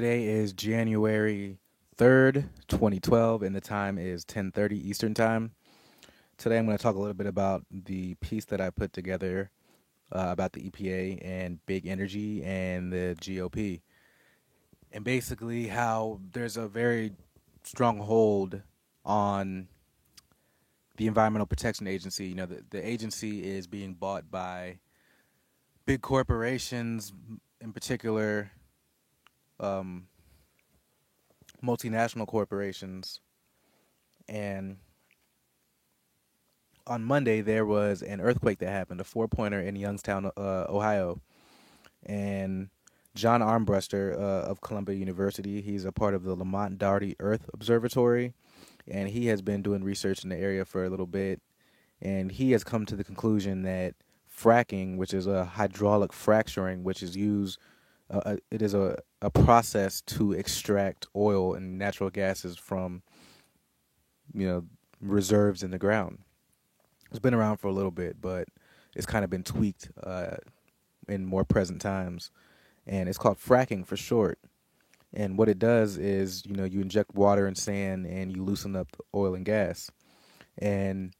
Today is January 3rd, 2012, and the time is 10:30 Eastern Time. Today I'm going to talk a little bit about the piece that I put together about the EPA and big energy and the GOP, and basically how there's a very strong hold on the Environmental Protection Agency. The agency is being bought by big corporations, in particular, um, multinational corporations. And on Monday, there was an earthquake that happened, a four-pointer in Youngstown, Ohio. And John Armbruster of Columbia University, he's a part of the Lamont Doherty Earth Observatory, and he has been doing research in the area for a little bit. And he has come to the conclusion that fracking, which is a hydraulic fracturing, which is used, it is a process to extract oil and natural gases from, you know, reserves in the ground. It's been around for a little bit, but it's kind of been tweaked in more present times. And it's called fracking for short. And what it does is, you inject water and sand and you loosen up the oil and gas. And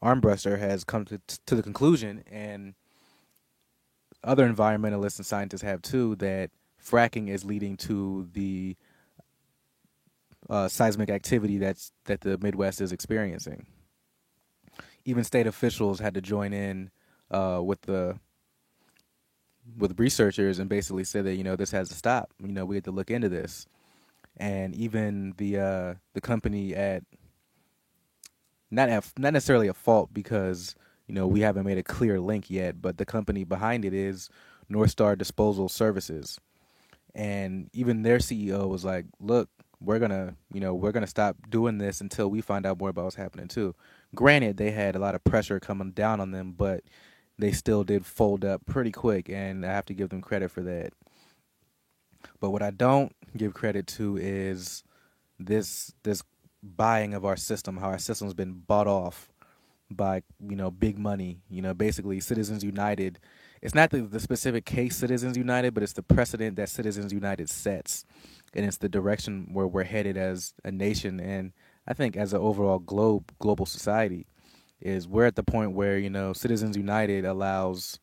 Armbruster has come to the conclusion, and other environmentalists and scientists have too, that fracking is leading to the seismic activity that the Midwest is experiencing. Even state officials had to join in with researchers and basically say that this has to stop. We had to look into this, and even the company at not necessarily a fault because we haven't made a clear link yet, but the company behind it is North Star Disposal Services, and even their CEO was like, "Look, we're gonna stop doing this until we find out more about what's happening too." Granted, they had a lot of pressure coming down on them, but they still did fold up pretty quick, and I have to give them credit for that. But what I don't give credit to is this buying of our system, how our system's been bought off by big money. Basically Citizens United. It's not the specific case Citizens United, but it's the precedent that Citizens United sets, and it's the direction where we're headed as a nation, and I think as an overall global society. Is we're at the point where Citizens United allows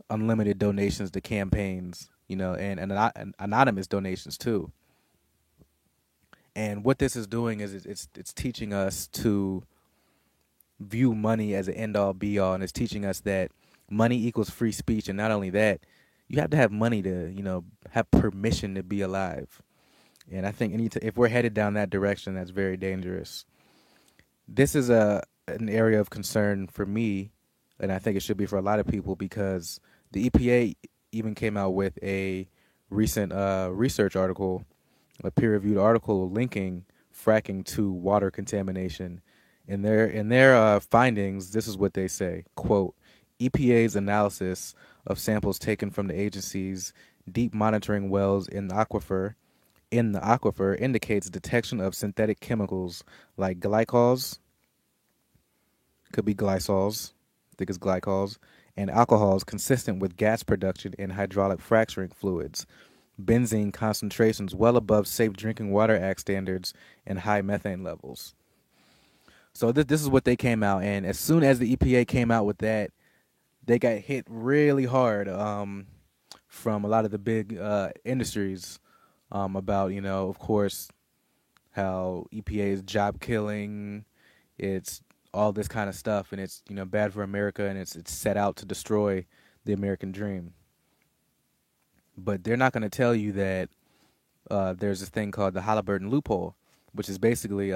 unlimited donations to campaigns, and anonymous donations too. And what this is doing is it's teaching us to view money as an end all be all, and it's teaching us that money equals free speech, and not only that, you have to have money to have permission to be alive. And I think if we're headed down that direction, that's very dangerous. This is an area of concern for me, and I think it should be for a lot of people, because the EPA even came out with a recent research article, a peer-reviewed article linking fracking to water contamination. In their findings, this is what they say: "Quote: EPA's analysis of samples taken from the agency's deep monitoring wells in the aquifer indicates detection of synthetic chemicals like glycols, could be glycols, I think it's glycols, and alcohols consistent with gas production in hydraulic fracturing fluids, benzene concentrations well above Safe Drinking Water Act standards, and high methane levels." So this is what they came out, and as soon as the EPA came out with that, they got hit really hard from a lot of the big industries about, of course, how EPA is job killing, it's all this kind of stuff, and it's bad for America, and it's set out to destroy the American dream. But they're not going to tell you that there's this thing called the Halliburton loophole, which is basically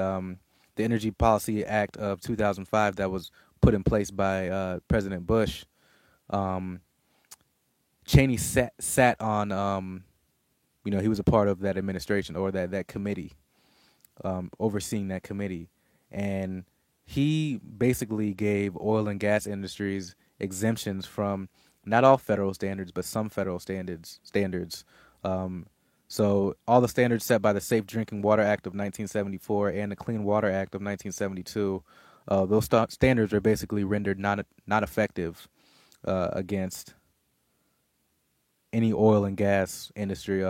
the Energy Policy Act of 2005 that was put in place by President Bush. Um, Cheney sat on, he was a part of that administration, or that committee, overseeing that committee, and he basically gave oil and gas industries exemptions from not all federal standards, but some federal standards. Um, so all the standards set by the Safe Drinking Water Act of 1974 and the Clean Water Act of 1972, those standards are basically rendered not effective against any oil and gas industry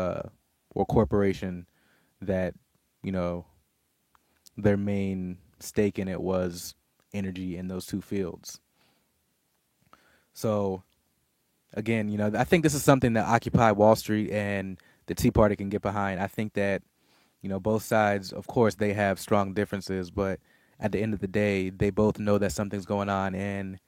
or corporation that, you know, their main stake in it was energy in those two fields. So again, I think this is something that Occupy Wall Street and the Tea Party can get behind. I think that, both sides, of course, they have strong differences, but at the end of the day, they both know that something's going on, and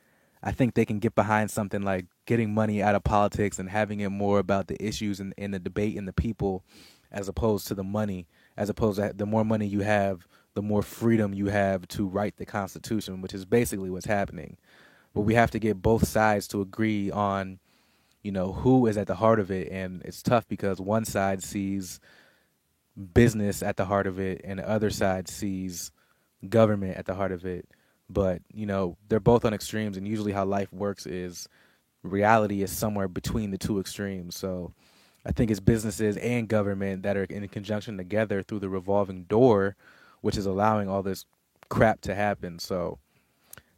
I think they can get behind something like getting money out of politics and having it more about the issues and the debate and the people, as opposed to the money. As opposed to the more money you have, the more freedom you have to write the Constitution, which is basically what's happening. But we have to get both sides to agree on, who is at the heart of it, and it's tough because one side sees business at the heart of it and the other side sees government at the heart of it. But, they're both on extremes, and usually how life works is reality is somewhere between the two extremes. So I think it's businesses and government that are in conjunction together through the revolving door, which is allowing all this crap to happen. So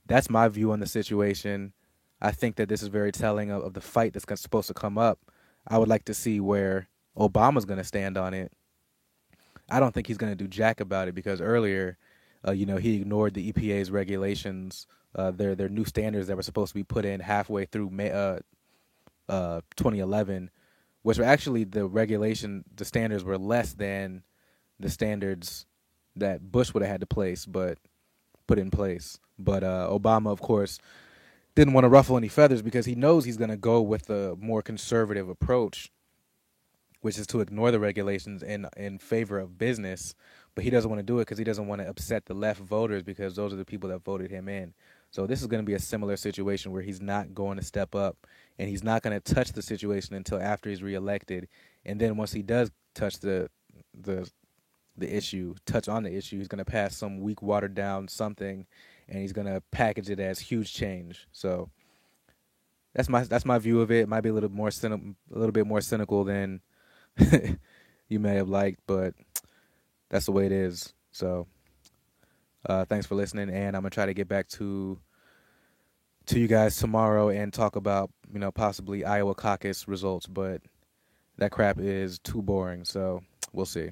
that's my view on the situation. I think that this is very telling of the fight that's supposed to come up. I would like to see where Obama's going to stand on it. I don't think he's going to do jack about it because earlier, he ignored the EPA's regulations, their new standards that were supposed to be put in halfway through May, 2011, which were actually the standards were less than the standards that Bush would have had to put in place. But Obama, of course, didn't want to ruffle any feathers because he knows he's going to go with a more conservative approach, which is to ignore the regulations in favor of business. But he doesn't want to do it because he doesn't want to upset the left voters because those are the people that voted him in. So this is going to be a similar situation where he's not going to step up and he's not going to touch the situation until after he's reelected. And then once he does touch the issue, touch on the issue, he's going to pass some weak, watered down something, and he's going to package it as huge change. So that's my view of it. It might be a little bit more cynical than you may have liked, but that's the way it is. So thanks for listening, and I'm gonna try to get back to you guys tomorrow and talk about possibly Iowa caucus results, but that crap is too boring. So we'll see.